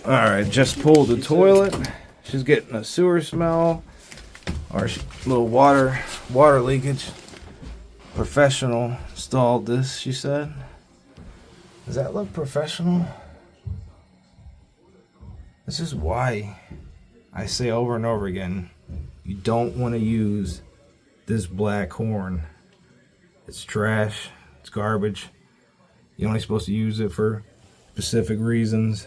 Alright, just pulled the toilet. She's getting a sewer smell. Or little water leakage. Professional installed this, she said. Does that look professional? This is why I say over and over again, you don't want to use this black horn. It's trash. It's garbage. You're only supposed to use it for specific reasons.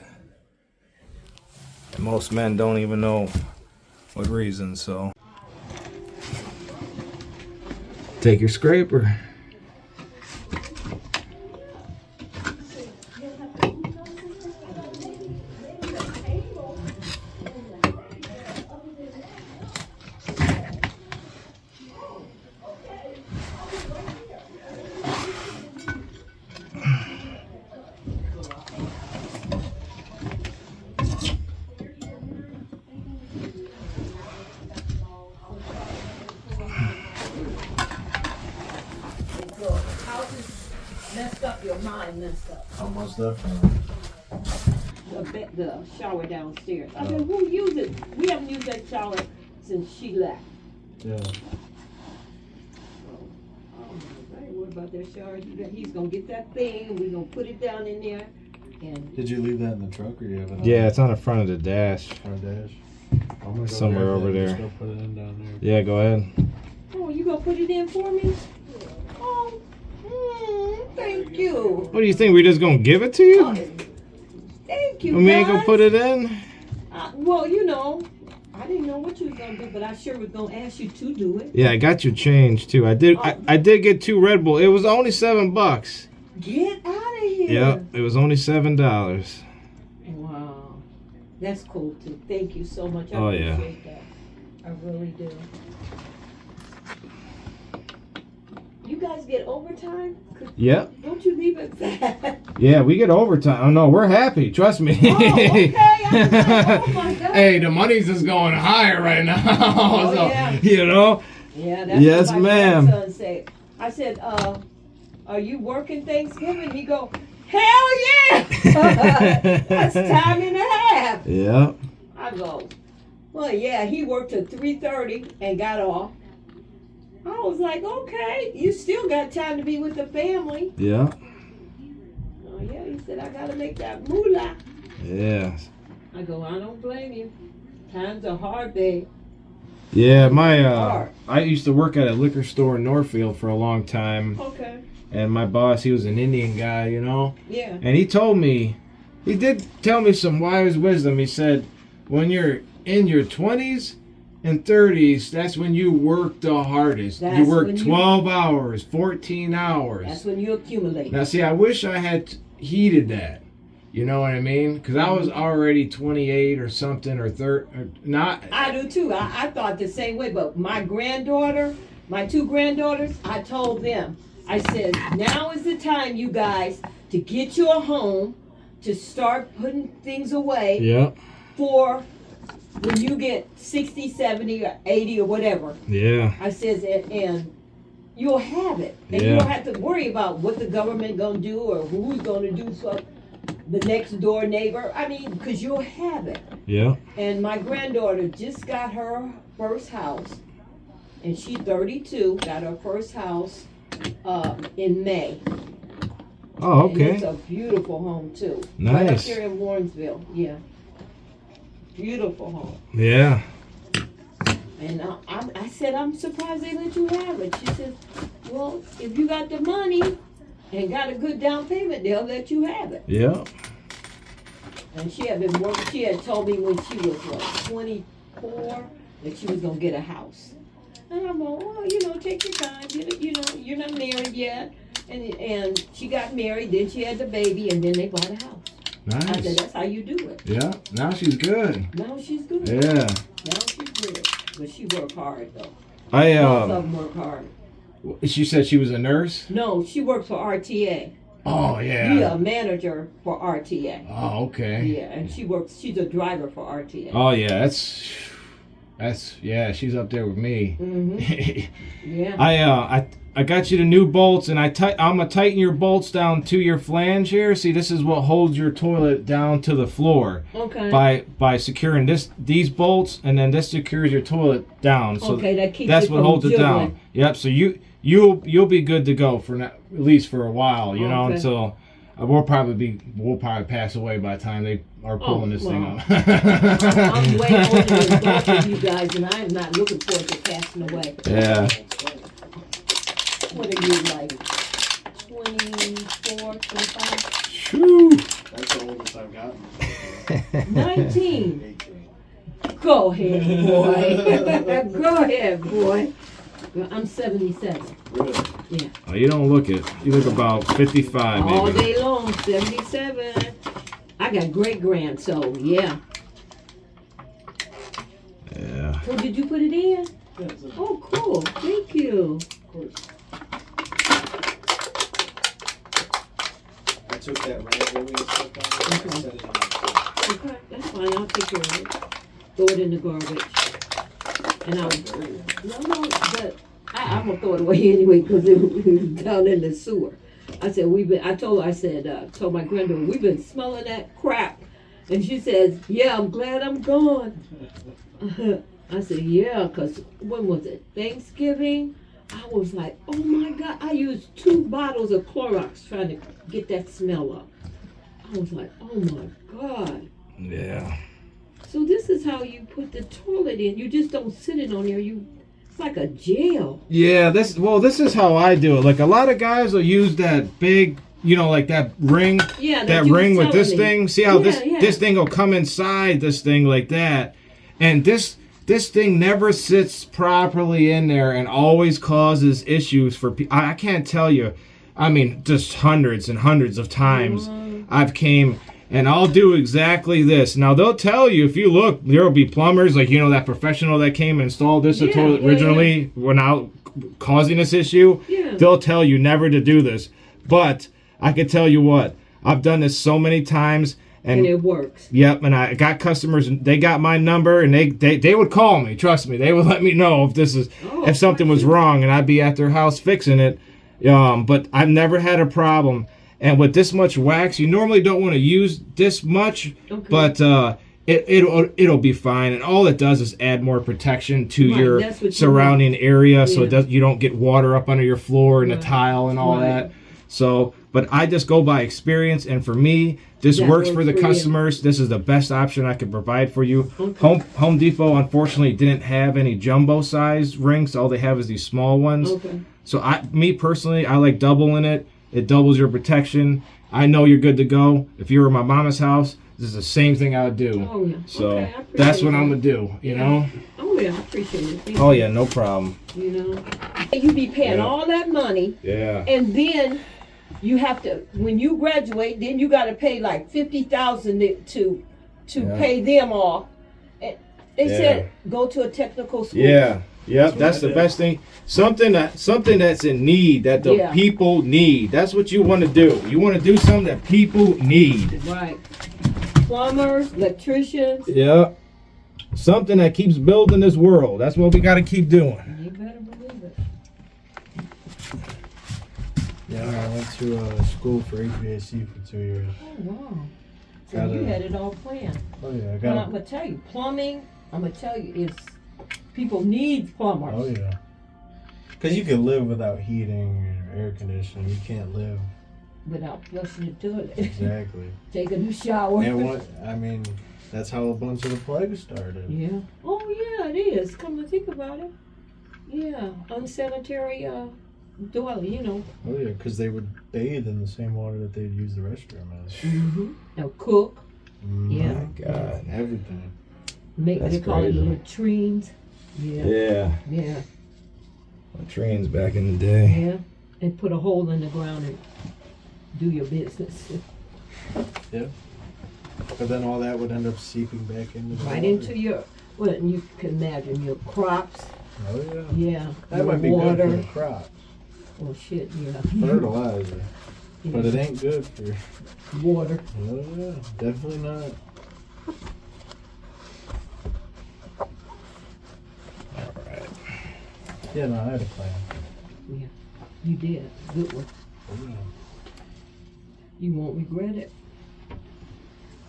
And most men don't even know what reasons, so. Take your scraper. Messed up, your mind messed up. How much that The shower downstairs. I said, who used it? We haven't used that shower since she left. Yeah. I ain't worried about that shower. He's gonna get that thing and we're gonna put it down in there. And did you leave that in the truck or you have it on? Yeah, it's on the front of the dash. Front dash? I'm gonna go Somewhere over there. Just go put it in down there. Yeah, go ahead. oh, you gonna put it in for me? Oh, thank you. What do you think? We just gonna give it to you? Oh, thank you. We ain't gonna guys. put it in? Well, you know, I didn't know what you was gonna do, but I sure was gonna ask you to do it. Yeah, I got your change too. I did. I did get 2 Red Bull. It was only $7. Get out of here. Yep, it was only $7. Wow, that's cool too. Thank you so much. I Oh, yeah. appreciate that. I really do. You guys get overtime? Yep. Don't you leave it fat? Yeah, we get overtime. Oh no, we're happy. Trust me. Oh, okay. I was like, oh my God. Hey, the money's just going higher right now. Oh, so, yeah. You know. Yeah, that's Yes, what my ma'am. grandson said. I said, are you working Thanksgiving? He go, hell yeah! That's time and a half. Yep. I go, well, yeah, he worked till 3:30 and got off. I was like, okay, you still got time to be with the family. Yeah. Oh, yeah, he said, I got to make that moolah. Yeah. I go, I don't blame you. Times are hard, babe. Yeah, Hard. I used to work at a liquor store in Northfield for a long time. Okay. And my boss, he was an Indian guy, you know. Yeah. And he did tell me some wise wisdom. He said, when you're in your 20s and 30s, that's when you work the hardest. That's You work when you- 12 hours, 14 hours. That's when you accumulate. Now, see, I wish I had heeded that. You know what I mean? Because I was already 28 or something, or 30. Not. I do too. I thought the same way. But my 2 granddaughters, I told them, I said, now is the time, you guys, to get you a home, to start putting things away Yeah. for when you get 60, 70, or 80 or whatever. Yeah. I says, and you'll have it. And Yeah. you don't have to worry about what the government going to do or who's going to do for the next door neighbor. I mean, because you'll have it. Yeah. And my granddaughter just got her first house. And she's 32, got her first house in May. Oh, And it's okay. a beautiful home, too. Right up Nice. there in Warrensville, yeah. Beautiful home. Yeah. And I said, I'm surprised they let you have it. She said, well, if you got the money and got a good down payment, they'll let you have it. Yeah. And she had been working, she had told me when she was, 24, that she was going to get a house. And I'm like, well, take your time. You're not married yet. And she got married, then she had the baby, and then they bought a house. I said, Nice. that's how you do it. Yeah. Now she's good. Now she's good. Yeah. Now she's good. But she worked hard, though. I Both of them work hard. She said she was a nurse. No, she works for RTA. Oh yeah. Yeah, a manager for RTA. Oh okay. Yeah, and she's a driver for RTA. Oh yeah, that's yeah. She's up there with me. Mm-hmm. Yeah. I got you the new bolts, and I'm gonna tighten your bolts down to your flange here. See, this is what holds your toilet down to the floor. Okay. By securing these bolts, and then this secures your toilet down. So okay, that keeps that's it what from holds it jiggling. down. Yep. So you'll be good to go for at least for a while. You know, Okay. until we'll probably pass away by the time they are pulling this thing well. up. I'm way older than both of you guys, and I am not looking forward to passing away. Yeah. What are you, like 24, 25? Shoo. That's the oldest I've gotten. 19. 18. Go ahead, boy. Go ahead, boy. Well, I'm 77. Really? Yeah. Oh, you don't look it. You look about 55, maybe. All day long, 77. I got great grand, so yeah. Yeah. So did you put it in? Yeah, it's a, Oh, cool. Thank you. of course. I took that rag that we had stuck on there and set it in my Okay, that's fine. I'll take care of it. Throw it in the garbage. And no, but I'm gonna throw it away anyway because it was down in the sewer. I said told my granddaughter, we've been smelling that crap. And she says, yeah, I'm glad I'm gone. I said, yeah, because when was it? Thanksgiving? I was like, oh my God, I used 2 bottles of Clorox trying to get that smell up. I was like, oh my God. Yeah. So this is how you put the toilet in. You just don't sit it on there. It's like a jail. Yeah, this is how I do it. Like a lot of guys will use that big, like that ring. Yeah, that you ring was with this telling me. thing. See how Yeah. this thing will come inside this thing like that. And this thing never sits properly in there and always causes issues for people. I can't tell you. I mean, just hundreds and hundreds of times I've came and I'll do exactly this. Now they'll tell you, if you look, there'll be plumbers, like that professional that came and installed this toilet originally when out causing this issue. Yeah. They'll tell you never to do this. But I can tell you what, I've done this so many times. And it works. Yep, and I got customers, and they got my number, and they would call me. Trust me, they would let me know if something was wrong, and I'd be at their house fixing it. But I've never had a problem. And with this much wax, you normally don't want to use this much, but it'll be fine. And all it does is add more protection to your surrounding area, so you don't get water up under your floor and the tile and all that. So, but I just go by experience, and for me, this works for the customers. This is the best option I could provide for you. Home Depot, unfortunately, didn't have any jumbo size rings. All they have is these small ones. So me personally, I like doubling it. It doubles your protection. I know you're good to go. If you were at my mama's house, this is the same thing I would do. Oh, yeah. So that's what I'm going to do, you know? Oh, yeah, I appreciate it. Thank Oh, you. yeah, no problem. You know? You be paying all that money. Yeah. And then you have to, when you graduate, then you got to pay like $50,000 to pay them off. And they said go to a technical school. Yeah. Yep, that's the best thing. Something that's in need, that the people need. That's what you want to do. You want to do something that people need. Right. Plumbers, electricians. Yeah. Something that keeps building this world. That's what we got to keep doing. You better believe it. Yeah, I went to school for HVAC for 2 years. Oh, wow. So you had it all planned. Oh yeah, I But got I'm going to tell you, plumbing, I'm going to tell you, is people need plumbers. Oh yeah. Because you can live without heating or air conditioning. You can't live Without flushing the toilet. exactly. Taking a shower. And that's how a bunch of the plague started. Yeah. Oh yeah, it is. Come to think about it. Yeah. Unsanitary dwelling, Oh yeah, because they would bathe in the same water that they'd use the restroom as. Mm-hmm. Now cook. Yeah. My God. Everything. They call it latrines. Yeah. Yeah. Latrines back in the day. Yeah. And put a hole in the ground and do your business. Yeah. But then all that would end up seeping back into the water. Into your, and you can imagine your crops. Oh yeah. Yeah. That might be good for the crops. Oh shit, yeah. Fertilizer. Yeah. But it ain't good for water. Oh yeah, definitely not. All right. Yeah, no, I had a plan. Yeah. You did. Good one. Oh, yeah. You won't regret it.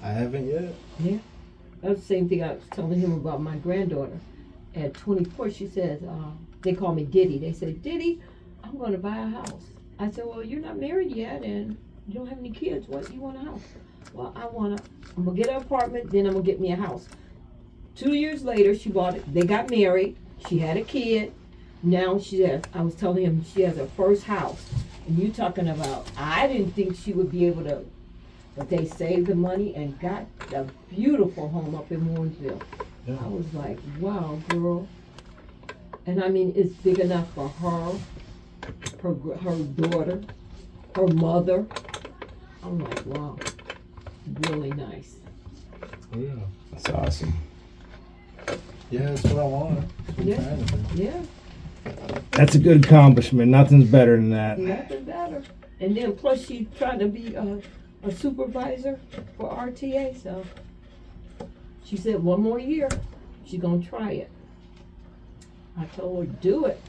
I haven't yet. Yeah. That's the same thing I was telling him about my granddaughter. At 24, she says, they call me Diddy. They said, Diddy, I'm going to buy a house. I said, well, you're not married yet and you don't have any kids. What, you want a house? Well, I'm going to get an apartment, then I'm going to get me a house. 2 years later, she bought it. They got married. She had a kid. Now I was telling him she has her first house. And you talking about, I didn't think she would be able to, but they saved the money and got a beautiful home up in Warrensville. Yeah. I was like, wow, girl. And I mean, it's big enough for her daughter, her mother. I'm like, wow, really nice. Oh, yeah. That's awesome. Yeah, that's what I want. That's what I'm Yeah. trying to do. Yeah, That's a good accomplishment. Nothing's better than that. nothing better. And then plus she's trying to be a supervisor for RTA, so she said 1 more year, she's gonna try it. I told her, do it.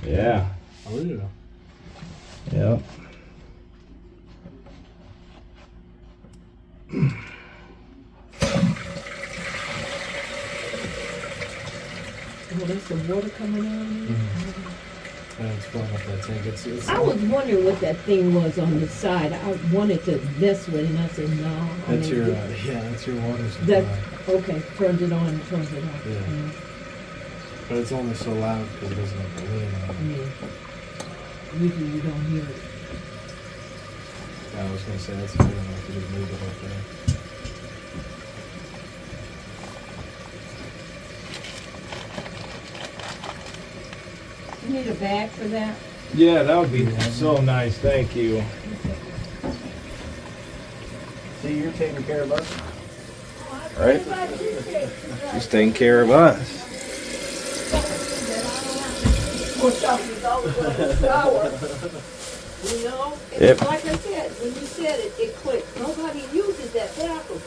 Yeah. Oh, yeah. Yep. Oh, there's some water coming on. And it's filling up that tank. It's I was wondering what that thing was on the side. I wanted to mess with it, and I said, no. That's your, that's your water supply. That, okay, turns it on, turns it off. Yeah. But it's only so loud because it doesn't have the lid on. Yeah. Usually you don't hear it. Yeah, I was going to say, that's good enough to just move it up there. You need a bag for that? Yeah, that would be so nice. Thank you. See, you're taking care of us. Right? She's taking care of us. You know? Yep. Like I said, when you said it, it clicked. Nobody uses that bathroom.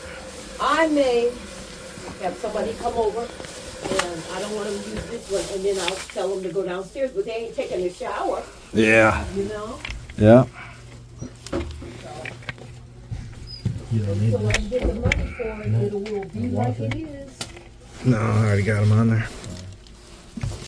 I may have somebody come over, and I don't want them to use this one, and then I'll tell them to go downstairs, but they ain't taking a shower, Yeah. you know? Yeah. You don't need So I this. get the money for it, it will be like it is. No, I already got them on there.